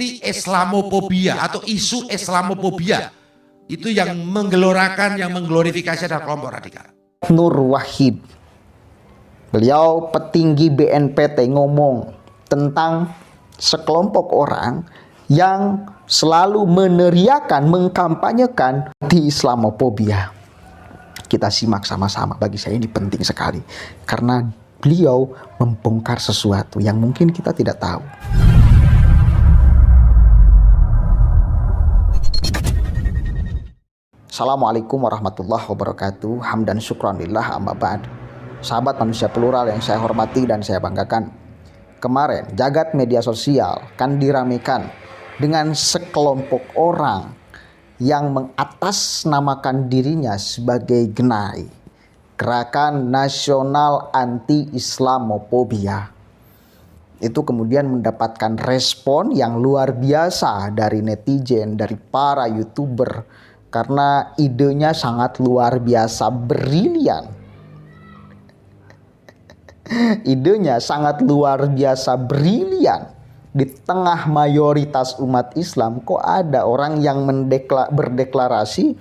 Islamofobia atau isu Islamofobia itu yang menggelorakan, yang mengglorifikasi adalah kelompok radikal. Nur Wahid, beliau petinggi BNPT, ngomong tentang sekelompok orang yang selalu meneriakan, mengkampanyekan di Islamofobia. Kita simak sama-sama, bagi saya ini penting sekali karena beliau membongkar sesuatu yang mungkin kita tidak tahu. Assalamualaikum warahmatullahi wabarakatuh. Hamdan syukran lillah, amma ba'd. Sahabat manusia plural yang saya hormati dan saya banggakan, kemarin jagat media sosial kan diramaikan dengan sekelompok orang yang mengatasnamakan dirinya sebagai GNAI, Gerakan Nasional Anti Islamofobia. Itu kemudian mendapatkan respon yang luar biasa dari netizen, dari para YouTuber, karena idenya sangat luar biasa brilian. Idenya sangat luar biasa brilian. Di tengah mayoritas umat Islam kok ada orang yang berdeklarasi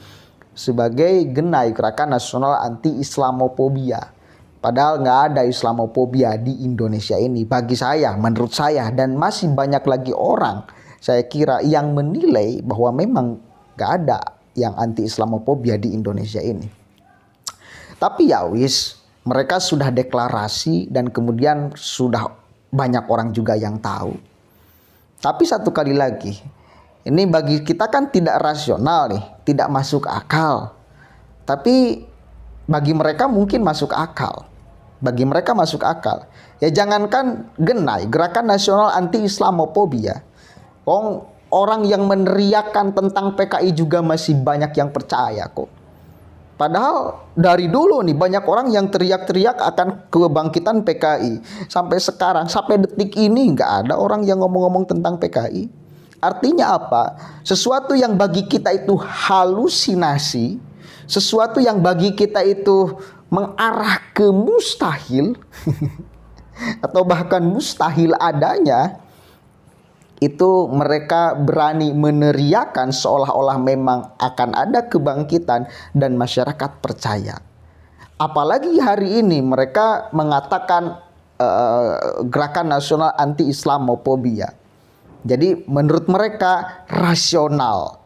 sebagai GNAI, Gerakan Nasional Anti Islamofobia. Padahal nggak ada Islamofobia di Indonesia ini. Bagi saya, menurut saya, dan masih banyak lagi orang, saya kira, yang menilai bahwa memang nggak ada yang anti Islamofobia di Indonesia ini. Tapi ya wis, mereka sudah deklarasi dan kemudian sudah banyak orang juga yang tahu. Tapi satu kali lagi, ini bagi kita kan tidak rasional nih, tidak masuk akal. Tapi bagi mereka mungkin masuk akal. Bagi mereka masuk akal. Ya jangankan GNAI, Gerakan Nasional Anti Islamofobia. Orang yang meneriakkan tentang PKI juga masih banyak yang percaya kok. Padahal dari dulu nih banyak orang yang teriak-teriak akan kebangkitan PKI. Sampai sekarang, sampai detik ini nggak ada orang yang ngomong-ngomong tentang PKI. Artinya apa? Sesuatu yang bagi kita itu halusinasi, sesuatu yang bagi kita itu mengarah ke mustahil, atau bahkan mustahil adanya, itu mereka berani meneriakan seolah-olah memang akan ada kebangkitan dan masyarakat percaya. Apalagi hari ini mereka mengatakan Gerakan Nasional Anti Islamofobia. Jadi menurut mereka rasional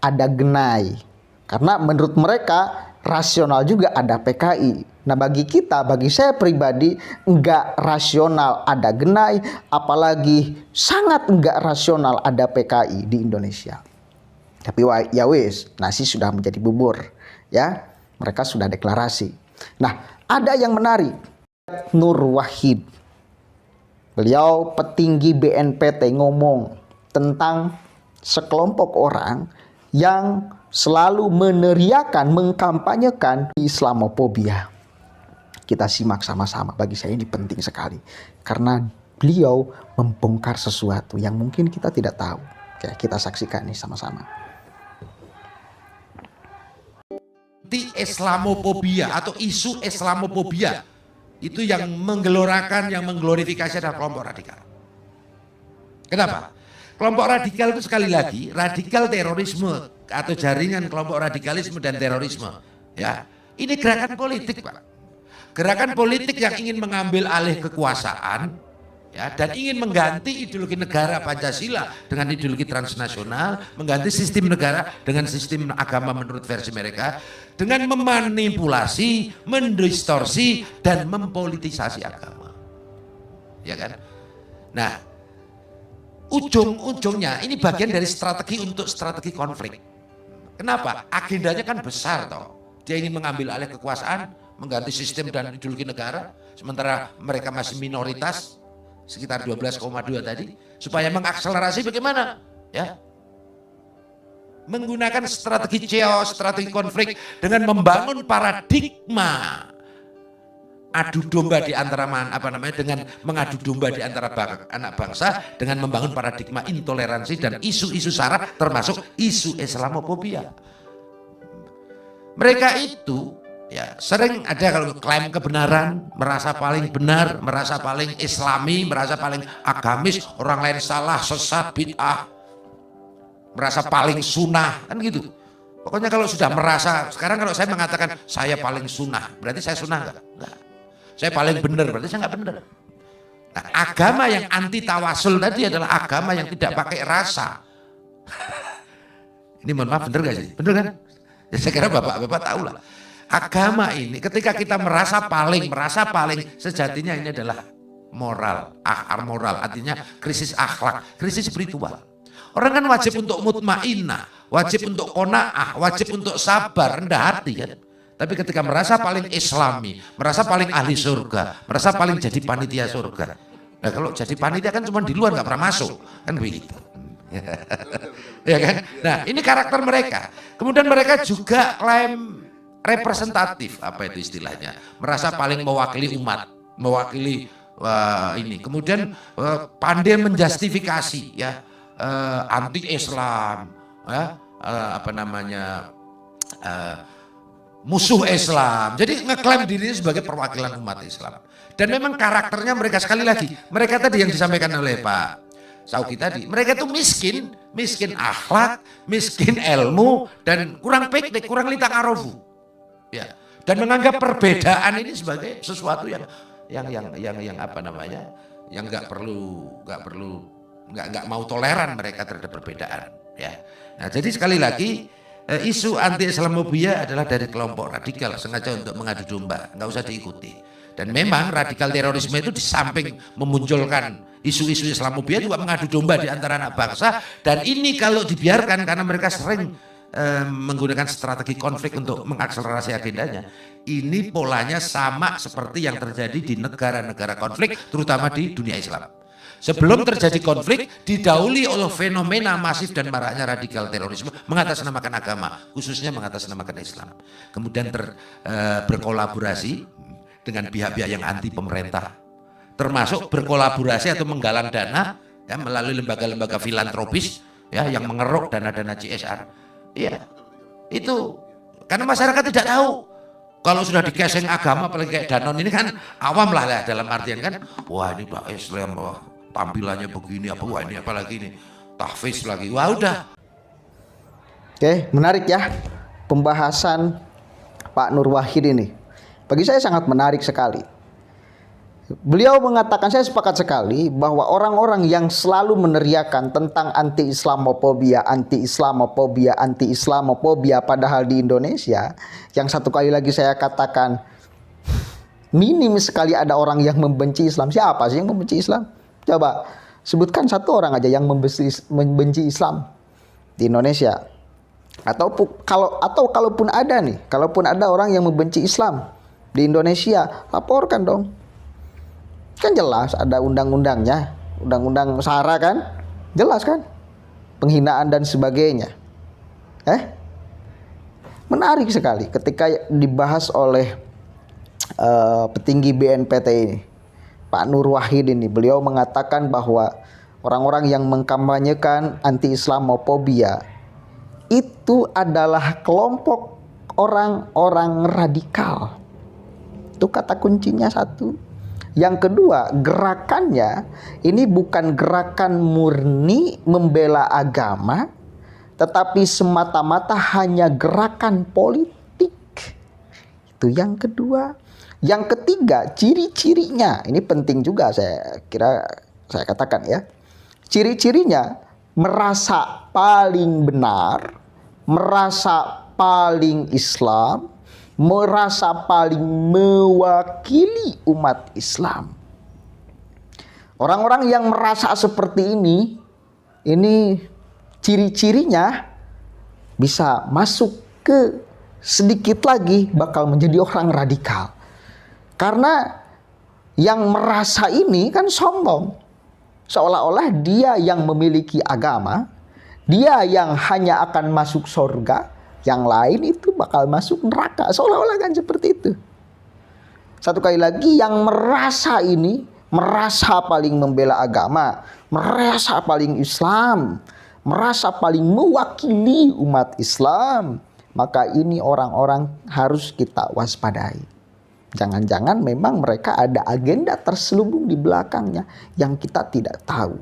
ada GNAI. Karena menurut mereka rasional juga ada PKI. Nah bagi kita, bagi saya pribadi, enggak rasional ada GNAI, apalagi sangat enggak rasional ada PKI di Indonesia. Tapi ya wis, nasi sudah menjadi bubur, ya. Mereka sudah deklarasi. Nah, ada yang menarik. Nur Wahid, beliau petinggi BNPT, ngomong tentang sekelompok orang yang selalu meneriakan, mengkampanyekan Islamofobia. Kita simak sama-sama, bagi saya ini penting sekali karena beliau membongkar sesuatu yang mungkin kita tidak tahu. Oke, kita saksikan nih sama-sama. Islamofobia atau isu Islamofobia itu yang menggelorakan, yang mengglorifikasi adalah kelompok radikal. Kenapa? Kelompok radikal itu sekali lagi radikal terorisme atau jaringan kelompok radikalisme dan terorisme. Ya, ini gerakan politik, Pak. Gerakan politik yang ingin mengambil alih kekuasaan, ya, dan ingin mengganti ideologi negara Pancasila dengan ideologi transnasional, mengganti sistem negara dengan sistem agama menurut versi mereka, dengan memanipulasi, mendistorsi, dan mempolitisasi agama. Ya kan? Nah, ujung-ujungnya ini bagian dari strategi untuk strategi konflik. Kenapa? Agendanya kan besar toh. Dia ingin mengambil alih kekuasaan, mengganti sistem dan ideologi negara, sementara mereka masih minoritas, sekitar 12,2 tadi, supaya mengakselerasi bagaimana? Ya, menggunakan strategi chaos, strategi konflik dengan membangun paradigma adu domba di antara dengan mengadu domba di antara anak bangsa dengan membangun paradigma intoleransi dan isu-isu sara termasuk isu Islamofobia. Mereka itu Ya, sering ada kalau klaim kebenaran, merasa paling benar, merasa paling islami, merasa paling agamis, orang lain salah, sesat, bid'ah, merasa paling sunnah, kan gitu. Pokoknya kalau sudah merasa, sekarang kalau saya mengatakan saya paling sunnah, berarti saya sunnah enggak? Enggak. Saya paling benar, berarti saya enggak benar. Nah, agama yang anti tawasul tadi adalah agama yang tidak pakai rasa. Ini mohon maaf, benar gak sih? Benar kan? Ya, saya kira bapak-bapak tahu lah. Agama ini ketika kita merasa paling sejatinya ini adalah moral, moral, artinya krisis akhlak, krisis spiritual. Orang kan wajib untuk mutmainnah, wajib untuk qanaah, wajib untuk sabar, rendah hati kan. Tapi ketika merasa paling islami, merasa paling ahli surga, merasa paling jadi panitia surga. Nah kalau jadi panitia kan cuma di luar, nggak pernah masuk, kan begitu. Ya kan? Nah ini karakter mereka. Kemudian mereka juga klaim representatif, apa itu istilahnya? Merasa paling mewakili umat, mewakili ini. Kemudian pandai menjustifikasi ya. Anti-Islam, ya, musuh Islam. Jadi ngeklaim dirinya sebagai perwakilan umat Islam. Dan memang karakternya mereka sekali lagi, mereka tadi yang disampaikan oleh Pak Sauki tadi, mereka itu miskin akhlak, miskin ilmu, dan kurang piknik, kurang litang arofu. Ya. Dan menganggap perbedaan ini sebagai sesuatu yang apa namanya, yang nggak mau toleran mereka terhadap perbedaan ya. Nah jadi sekali lagi isu anti Islamofobia adalah dari kelompok radikal sengaja untuk mengadu domba, nggak usah diikuti. Dan memang radikal terorisme itu di samping memunculkan isu-isu Islamofobia juga mengadu domba di antara anak bangsa, dan ini kalau dibiarkan karena mereka sering menggunakan strategi konflik untuk mengakselerasi agendanya, ini polanya sama seperti yang terjadi di negara-negara konflik terutama di dunia Islam. Sebelum terjadi konflik, didahului oleh fenomena masif dan maraknya radikal terorisme mengatasnamakan agama, khususnya mengatasnamakan Islam. Kemudian berkolaborasi dengan pihak-pihak yang anti pemerintah, termasuk berkolaborasi atau menggalang dana ya, melalui lembaga-lembaga filantropis ya, yang mengeruk dana-dana CSR. Iya, itu karena masyarakat tidak tahu. Kalau sudah dikeseng agama, apalagi kayak Danon ini kan awam lah dalam artian kan, wah ini Pak Islam, wah tampilannya begini, apa wah ini apalagi ini tahfiz lagi, wah udah. Oke, menarik ya pembahasan Pak Nur Wahid ini. Bagi saya sangat menarik sekali. Beliau mengatakan, saya sepakat sekali bahwa orang-orang yang selalu meneriakan tentang anti-Islamofobia, anti-Islamofobia, anti-Islamofobia, padahal di Indonesia, yang satu kali lagi saya katakan, minim sekali ada orang yang membenci Islam. Siapa sih yang membenci Islam? Coba sebutkan satu orang aja yang membenci Islam di Indonesia. Atau kalaupun ada nih, kalaupun ada orang yang membenci Islam di Indonesia, laporkan dong. Kan jelas ada undang-undangnya, undang-undang SARA kan, jelas kan, penghinaan dan sebagainya. Menarik sekali ketika dibahas oleh petinggi BNPT ini, Pak Nur Wahid ini, beliau mengatakan bahwa orang-orang yang mengkampanyekan anti-Islamofobia itu adalah kelompok orang-orang radikal. Itu kata kuncinya satu. Yang kedua, gerakannya ini bukan gerakan murni membela agama, tetapi semata-mata hanya gerakan politik. Itu yang kedua. Yang ketiga, ciri-cirinya, ini penting juga saya katakan ya. Ciri-cirinya merasa paling benar, merasa paling Islam, merasa paling mewakili umat Islam. Orang-orang yang merasa seperti ini ciri-cirinya bisa masuk ke sedikit lagi bakal menjadi orang radikal. Karena yang merasa ini kan sombong. Seolah-olah dia yang memiliki agama, dia yang hanya akan masuk surga, yang lain itu bakal masuk neraka. Seolah-olah kan seperti itu. Satu kali lagi, yang merasa ini, merasa paling membela agama, merasa paling Islam, merasa paling mewakili umat Islam, maka ini orang-orang harus kita waspadai. Jangan-jangan memang mereka ada agenda terselubung di belakangnya yang kita tidak tahu.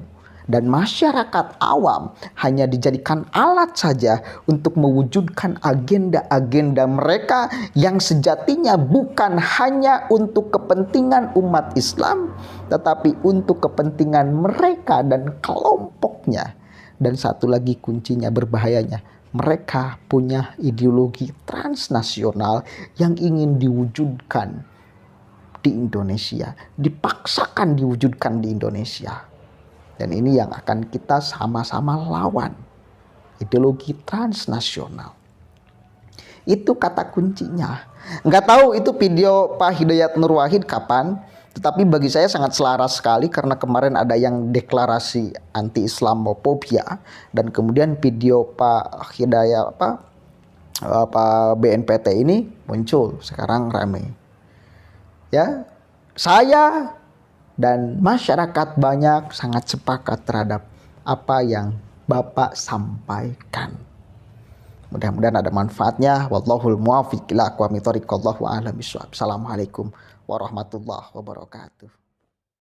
Dan masyarakat awam hanya dijadikan alat saja untuk mewujudkan agenda-agenda mereka yang sejatinya bukan hanya untuk kepentingan umat Islam, tetapi untuk kepentingan mereka dan kelompoknya. Dan satu lagi kuncinya berbahayanya, mereka punya ideologi transnasional yang ingin diwujudkan di Indonesia, dipaksakan diwujudkan di Indonesia. Dan ini yang akan kita sama-sama lawan, ideologi transnasional. Itu kata kuncinya. Nggak tahu itu video Pak Hidayat Nur Wahid kapan, tetapi bagi saya sangat selaras sekali karena kemarin ada yang deklarasi anti Islamophobia dan kemudian video Pak Hidayat Pak BNPT ini muncul sekarang rame. Ya, saya dan masyarakat banyak sangat sepakat terhadap apa yang Bapak sampaikan. Mudah-mudahan ada manfaatnya. Wallahul muwaffiq ila aqwamit thoriq. Wallahu a'lam bishawab. Assalamualaikum warahmatullahi wabarakatuh.